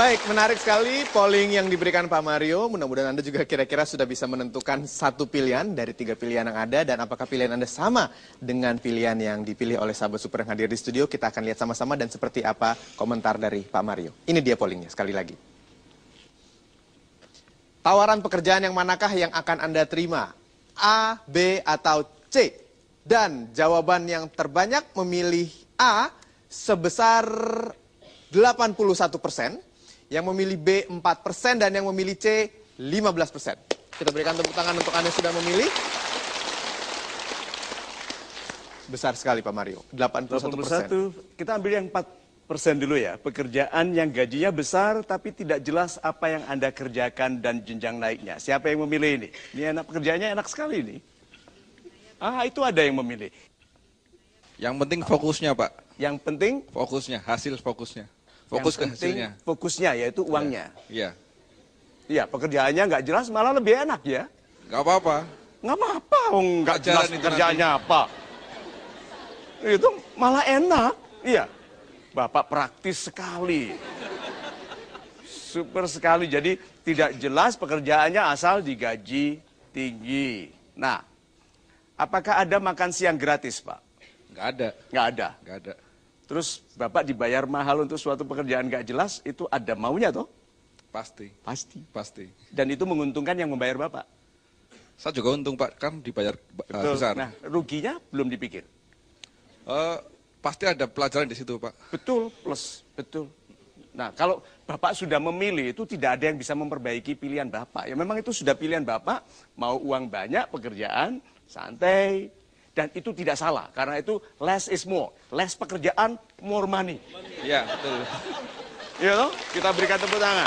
Baik, menarik sekali polling yang diberikan Pak Mario. Mudah-mudahan Anda juga kira-kira sudah bisa menentukan satu pilihan dari 3 pilihan yang ada. Dan apakah pilihan Anda sama dengan pilihan yang dipilih oleh sahabat super yang hadir di studio. Kita akan lihat sama-sama dan seperti apa komentar dari Pak Mario. Ini dia pollingnya sekali lagi. Tawaran pekerjaan yang manakah yang akan Anda terima? A, B, atau C? Dan jawaban yang terbanyak memilih A sebesar 81%. Yang memilih B 4% dan yang memilih C 15%. Kita berikan tepuk tangan untuk Anda yang sudah memilih. Besar sekali Pak Mario, 81%. Kita ambil yang 4% dulu ya. Pekerjaan yang gajinya besar tapi tidak jelas apa yang Anda kerjakan dan jenjang naiknya. Siapa yang memilih ini? Ini enak, pekerjaannya enak sekali ini. Itu ada yang memilih. Yang penting fokusnya Pak. Yang penting? Fokusnya, hasil fokusnya. Fokus ke hasilnya. Fokusnya yaitu uangnya. Iya. Iya, pekerjaannya nggak jelas malah lebih enak ya. Nggak apa-apa. Nggak apa-apa, nggak jelas pekerjaannya apa. Itu malah enak. Iya. Bapak praktis sekali. Super sekali. Jadi tidak jelas pekerjaannya asal digaji tinggi. Nah, apakah ada makan siang gratis, Pak? Nggak ada. Nggak ada. Nggak ada. Terus Bapak dibayar mahal untuk suatu pekerjaan nggak jelas, itu ada maunya toh? Pasti. Pasti. Pasti. Dan itu menguntungkan yang membayar Bapak? Saya juga untung Pak, kan dibayar besar. Nah, ruginya belum dipikir? Pasti ada pelajaran di situ Pak. Betul, plus. Betul. Nah, kalau Bapak sudah memilih, itu tidak ada yang bisa memperbaiki pilihan Bapak. Ya memang itu sudah pilihan Bapak, mau uang banyak, pekerjaan, santai. Dan itu tidak salah, karena itu less is more. Less pekerjaan, more money. Iya, betul. Iya toh? Kita berikan tepuk tangan.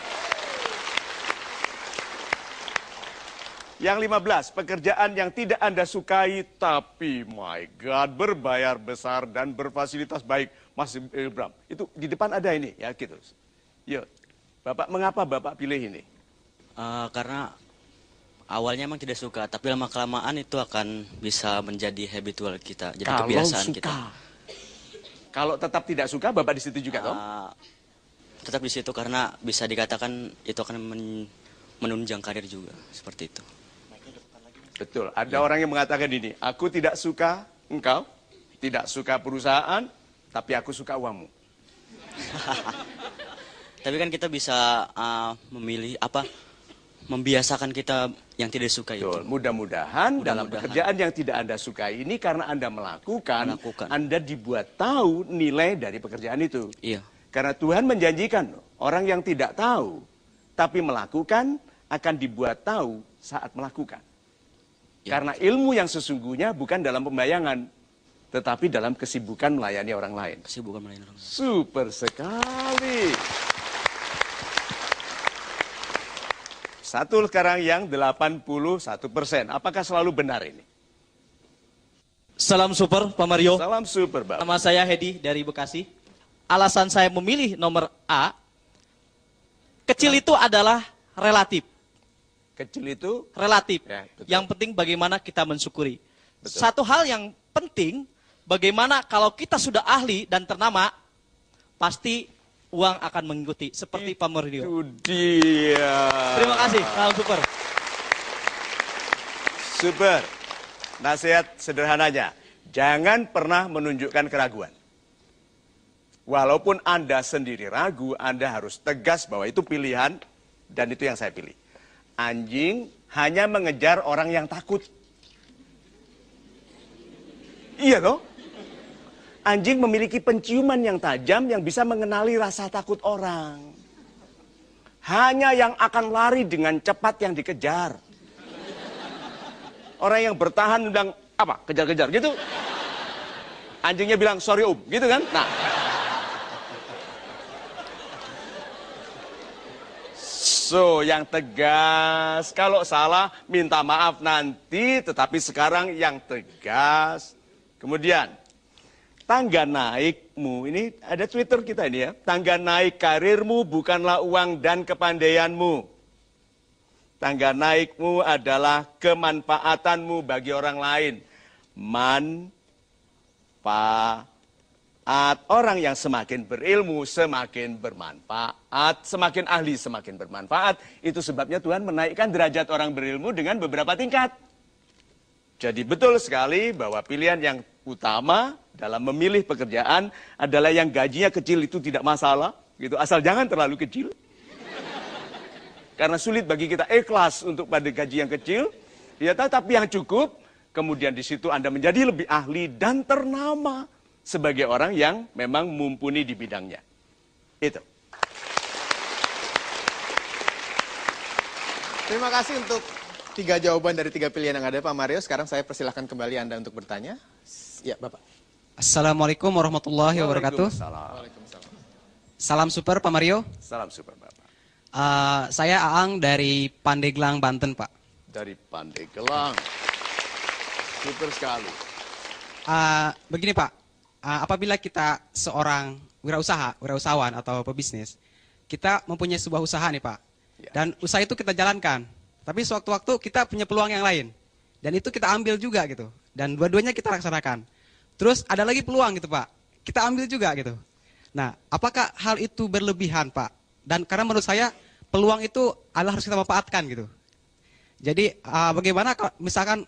Yang 15, pekerjaan yang tidak Anda sukai, tapi my God, berbayar besar dan berfasilitas baik. Mas Ilbram, itu di depan ada ini, ya gitu. Yuk, Bapak, mengapa Bapak pilih ini? Karena awalnya emang tidak suka, tapi lama-kelamaan itu akan bisa menjadi habitual kita, jadi kebiasaan kita. Kalau tetap tidak suka, Bapak di situ juga toh? Tetap di situ karena bisa dikatakan itu akan menunjang karir juga, seperti itu. Betul, ada orang yang mengatakan ini, aku tidak suka engkau, tidak suka perusahaan, tapi aku suka uangmu. Tapi kan kita bisa memilih membiasakan kita yang tidak suka itu. Mudah-mudahan dalam pekerjaan yang tidak Anda sukai ini karena Anda melakukan, Anda dibuat tahu nilai dari pekerjaan itu. Iya. Karena Tuhan menjanjikan orang yang tidak tahu tapi melakukan akan dibuat tahu saat melakukan. Ya. Karena ilmu yang sesungguhnya bukan dalam pembayangan, tetapi dalam kesibukan melayani orang lain. Kesibukan melayani orang lain. Super sekali. Satu sekarang yang 81%. Apakah selalu benar ini? Salam super, Pak Mario. Salam super, Pak. Nama saya Hedi dari Bekasi. Alasan saya memilih nomor A, kecil itu adalah relatif. Kecil itu? Relatif. Ya, yang penting bagaimana kita mensyukuri. Betul. Satu hal yang penting, bagaimana kalau kita sudah ahli dan ternama, pasti uang akan mengikuti seperti Pak Mario. Itu dia. Terima kasih, salam super. Super. Nasihat sederhananya, jangan pernah menunjukkan keraguan. Walaupun Anda sendiri ragu, Anda harus tegas bahwa itu pilihan dan itu yang saya pilih. Anjing hanya mengejar orang yang takut. Iya toh? Anjing memiliki penciuman yang tajam yang bisa mengenali rasa takut orang. Hanya yang akan lari dengan cepat yang dikejar. Orang yang bertahan bilang, apa? Kejar-kejar gitu. Anjingnya bilang, sorry om, gitu kan? Nah. So, yang tegas. Kalau salah, minta maaf nanti. Tetapi sekarang yang tegas. Kemudian, tangga naikmu, ini ada Twitter kita ini ya. Tangga naik karirmu bukanlah uang dan kepandaianmu. Tangga naikmu adalah kemanfaatanmu bagi orang lain. Manfaat. Orang yang semakin berilmu semakin bermanfaat, semakin ahli semakin bermanfaat. Itu sebabnya Tuhan menaikkan derajat orang berilmu dengan beberapa tingkat. Jadi betul sekali bahwa pilihan yang utama dalam memilih pekerjaan adalah yang gajinya kecil itu tidak masalah, gitu. Asal jangan terlalu kecil. Karena sulit bagi kita ikhlas untuk pada gaji yang kecil, ya, tapi yang cukup. Kemudian di situ Anda menjadi lebih ahli dan ternama sebagai orang yang memang mumpuni di bidangnya. Itu. Terima kasih untuk 3 jawaban dari 3 pilihan yang ada, Pak Mario. Sekarang saya persilahkan kembali Anda untuk bertanya. Ya, Bapak. Assalamualaikum warahmatullahi wabarakatuh. Waalaikumsalam. Salam super Pak Mario. Salam super Bapak. Saya Aang dari Pandeglang, Banten Pak. Dari Pandeglang. Super sekali. Begini Pak, apabila kita seorang wirausahawan atau pebisnis, kita mempunyai sebuah usaha nih Pak. Ya. Dan usaha itu kita jalankan. Tapi sewaktu-waktu kita punya peluang yang lain. Dan itu kita ambil juga gitu. Dan dua-duanya kita laksanakan. Terus ada lagi peluang gitu Pak. Kita ambil juga gitu. Nah, apakah hal itu berlebihan Pak? Dan karena menurut saya peluang itu adalah harus kita manfaatkan gitu. Jadi bagaimana misalkan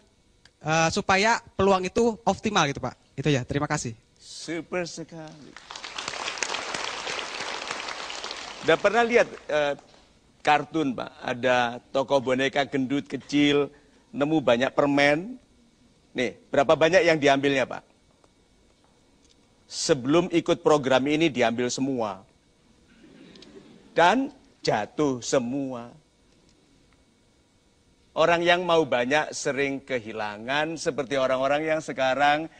supaya peluang itu optimal gitu Pak. Itu ya, terima kasih. Super sekali. Udah pernah lihat kartun Pak? Ada tokoh boneka gendut kecil, nemu banyak permen. Nih, berapa banyak yang diambilnya Pak? Sebelum ikut program ini diambil semua. Dan jatuh semua. Orang yang mau banyak sering kehilangan, seperti orang-orang yang sekarang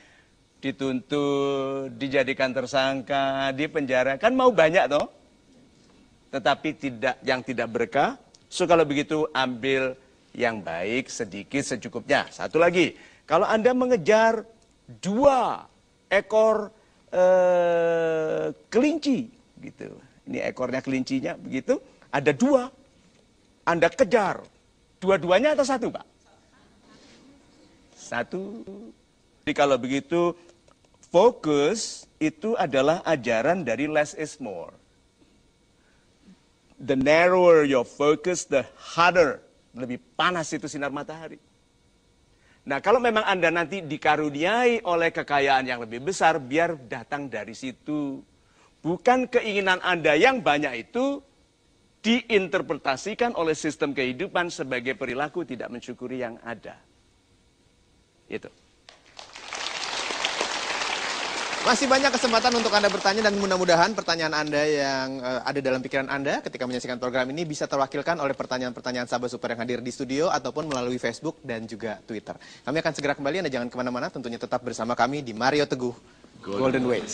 dituntut, dijadikan tersangka, dipenjara. Kan mau banyak toh? Tetapi yang tidak berkah. So kalau begitu ambil yang baik sedikit secukupnya. Satu lagi, kalau Anda mengejar 2 ekor kelinci, gitu. Ini ekornya kelincinya begitu, ada 2. Anda kejar. Dua-duanya atau satu, Pak? Satu. Jadi kalau begitu, fokus itu adalah ajaran dari less is more. The narrower your focus, the harder. Lebih panas itu sinar matahari. Nah, kalau memang Anda nanti dikaruniai oleh kekayaan yang lebih besar, biar datang dari situ. Bukan keinginan Anda yang banyak itu diinterpretasikan oleh sistem kehidupan sebagai perilaku tidak mensyukuri yang ada. Itu. Masih banyak kesempatan untuk Anda bertanya dan mudah-mudahan pertanyaan Anda yang ada dalam pikiran Anda ketika menyaksikan program ini bisa terwakilkan oleh pertanyaan-pertanyaan sahabat super yang hadir di studio ataupun melalui Facebook dan juga Twitter. Kami akan segera kembali, Anda jangan kemana-mana, tentunya tetap bersama kami di Mario Teguh Golden Ways.